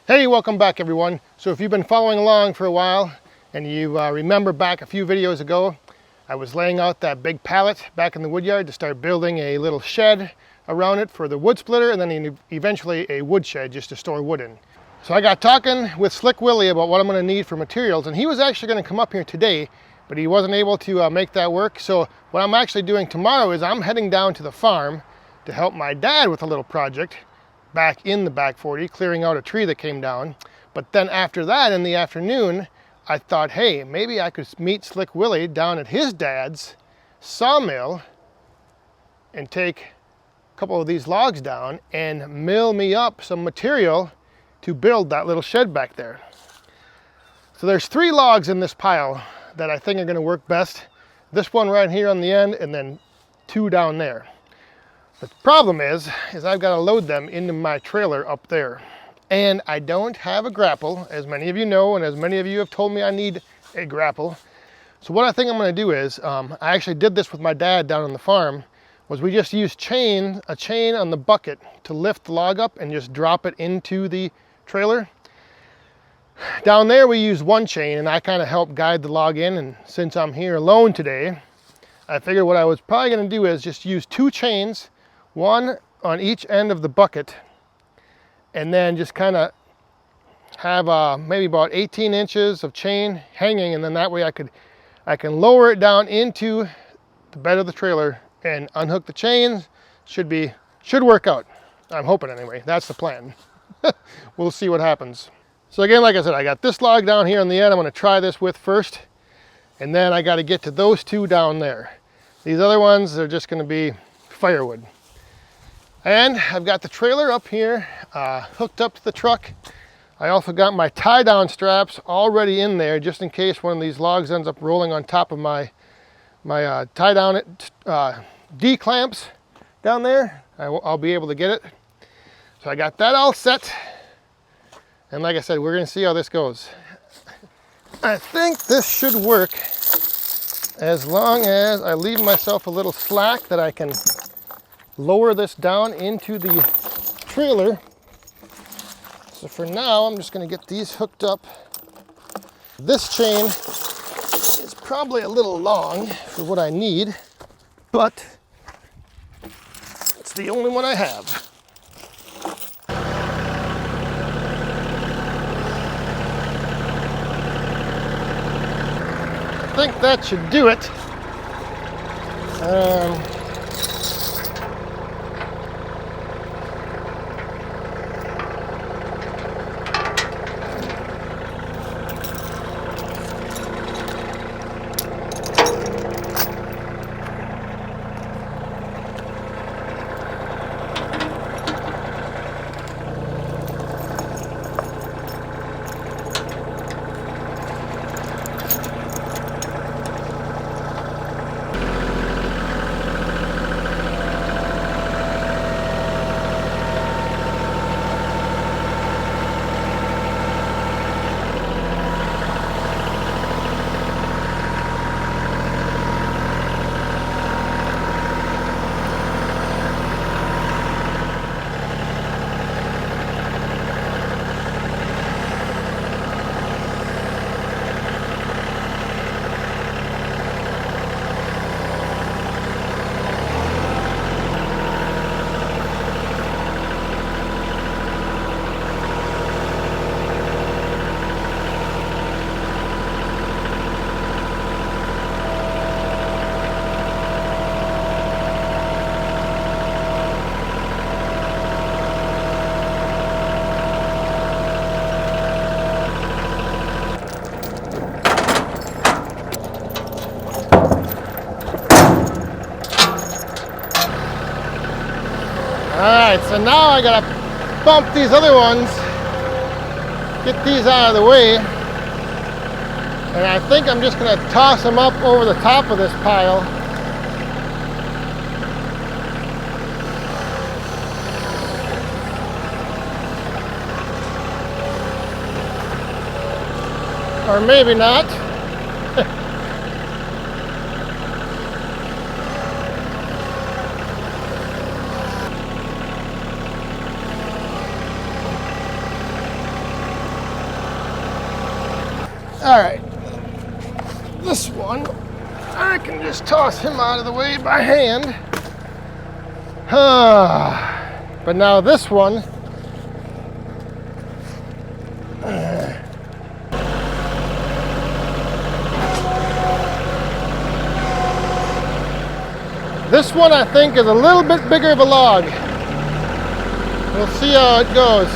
Hey, welcome back everyone. So if you've been following along for a while and you remember back a few videos ago, I was laying out that big pallet back in the woodyard to start building a little shed around it for the wood splitter, and then eventually a wood shed just to store wood in. So I got talking with Slick Willie about what I'm going to need for materials, and he was actually going to come up here today, but he wasn't able to make that work. So what I'm actually doing tomorrow is I'm heading down to the farm to help my dad with a little project back in the back 40, clearing out a tree that came down. But then after that, in the afternoon, I thought, hey, maybe I could meet Slick Willie down at his dad's sawmill and take a couple of these logs down and mill me up some material to build that little shed back there. So there's 3 logs in this pile that I think are going to work best. This one right here on the end, and then 2 down there. The problem is I've got to load them into my trailer up there. And I don't have a grapple, as many of you know, and as many of you have told me I need a grapple. So what I think I'm going to do is, I actually did this with my dad down on the farm, was we just used a chain on the bucket to lift the log up and just drop it into the trailer. Down there we used 1 chain, and I kind of helped guide the log in, and since I'm here alone today, I figured what I was probably going to do is just use 2 chains, 1 on each end of the bucket, and then just kind of have maybe about 18 inches of chain hanging, and then that way I can lower it down into the bed of the trailer and unhook the chains. Should work out. I'm hoping anyway. That's the plan. We'll see what happens. So again, like I said, I got this log down here on the end I'm going to try this with first, and then I got to get to those 2 down there. These other ones are just going to be firewood. And I've got the trailer up here hooked up to the truck. I also got my tie-down straps already in there just in case one of these logs ends up rolling on top of my tie-down D-clamps down there. I'll be able to get it. So I got that all set. And like I said, we're going to see how this goes. I think this should work as long as I leave myself a little slack that I can lower this down into the trailer. So for now, I'm just going to get these hooked up. This chain is probably a little long for what I need, but it's the only one I have. I think that should do it. Alright, so now I gotta bump these other ones, get these out of the way, and I think I'm just gonna toss them up over the top of this pile. Or maybe not. All right, this one, I can just toss him out of the way by hand. But now this one, I think is a little bit bigger of a log. We'll see how it goes.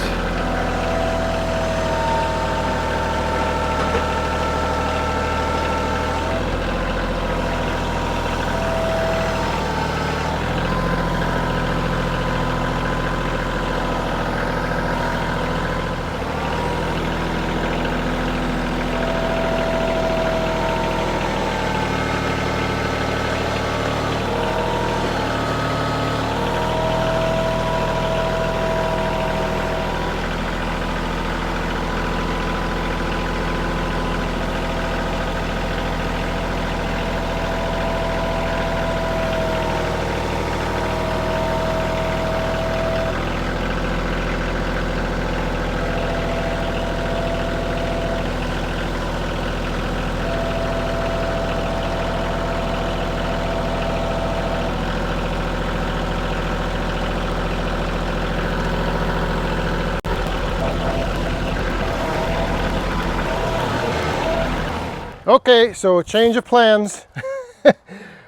Okay, so change of plans.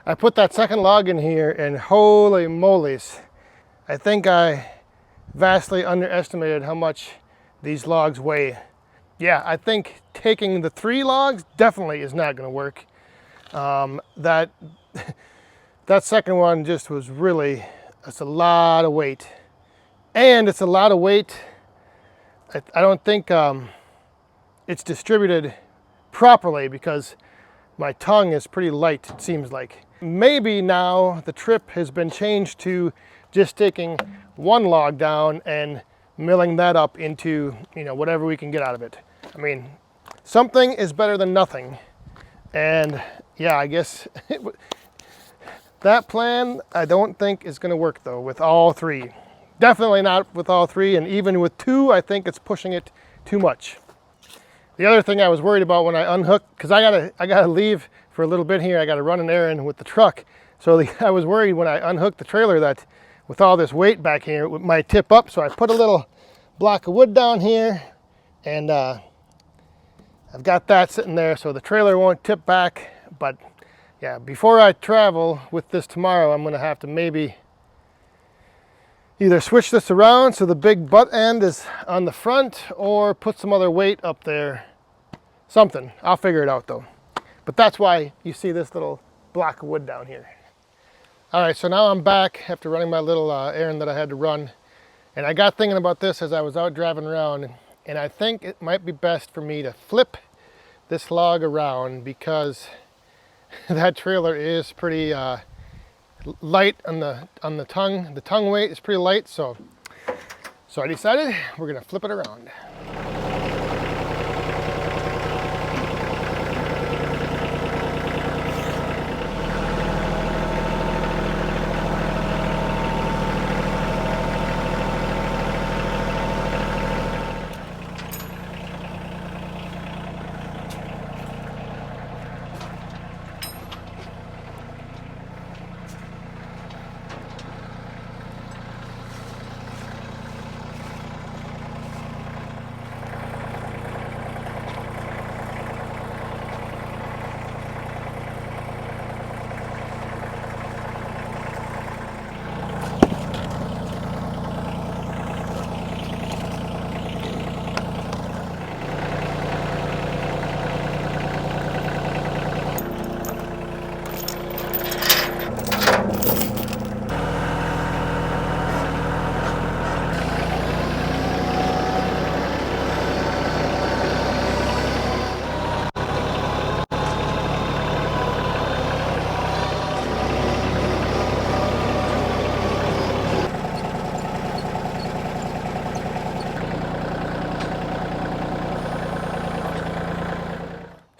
I put that second log in here and holy moly's, I think I vastly underestimated how much these logs weigh. Yeah, I think taking the 3 logs definitely is not going to work. That second one just was really, it's a lot of weight. And it's a lot of weight. I don't think it's distributed properly because my tongue is pretty light, it seems like. Maybe now the trip has been changed to just taking 1 log down and milling that up into, you know, whatever we can get out of it. I mean, something is better than nothing. And yeah, I guess that plan I don't think is going to work though with all 3. Definitely not with all 3, and even with 2, I think it's pushing it too much. The other thing I was worried about when I unhooked, because I gotta leave for a little bit here, I gotta run an errand with the truck. So I was worried when I unhooked the trailer that with all this weight back here, it might tip up. So I put a little block of wood down here, and I've got that sitting there so the trailer won't tip back. But yeah, before I travel with this tomorrow, I'm gonna have to maybe either switch this around so the big butt end is on the front or put some other weight up there. Something. I'll figure it out though. But that's why you see this little block of wood down here. All right, so now I'm back after running my little errand that I had to run. And I got thinking about this as I was out driving around. And I think it might be best for me to flip this log around because that trailer is pretty light on the tongue. The tongue weight is pretty light, so I decided we're gonna flip it around.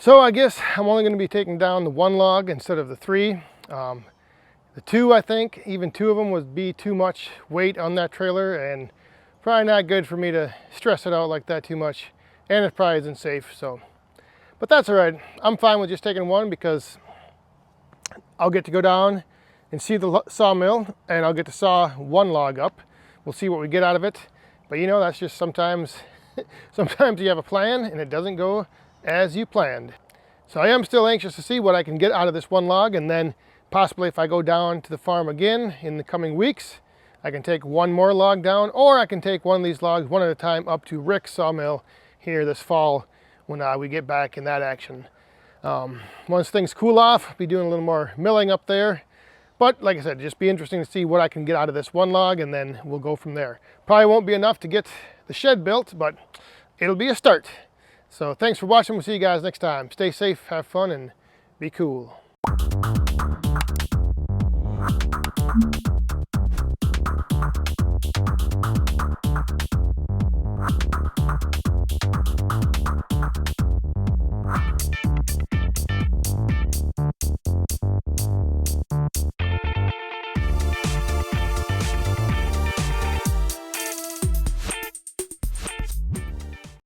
So I guess I'm only going to be taking down the 1 log instead of the 3. The 2, I think, even 2 of them would be too much weight on that trailer and probably not good for me to stress it out like that too much. And it probably isn't safe, so. But that's all right. I'm fine with just taking one because I'll get to go down and see the sawmill, and I'll get to saw one log up. We'll see what we get out of it. But you know, that's just sometimes, sometimes you have a plan and it doesn't go as you planned. So I am still anxious to see what I can get out of this one log, and then possibly if I go down to the farm again in the coming weeks, I can take one more log down, or I can take one of these logs one at a time up to Rick's sawmill here this fall when we get back in that action. Once things cool off, I'll be doing a little more milling up there. But like I said, just be interesting to see what I can get out of this one log, and then we'll go from there. Probably won't be enough to get the shed built, but it'll be a start. So thanks for watching. We'll see you guys next time. Stay safe, have fun, and be cool.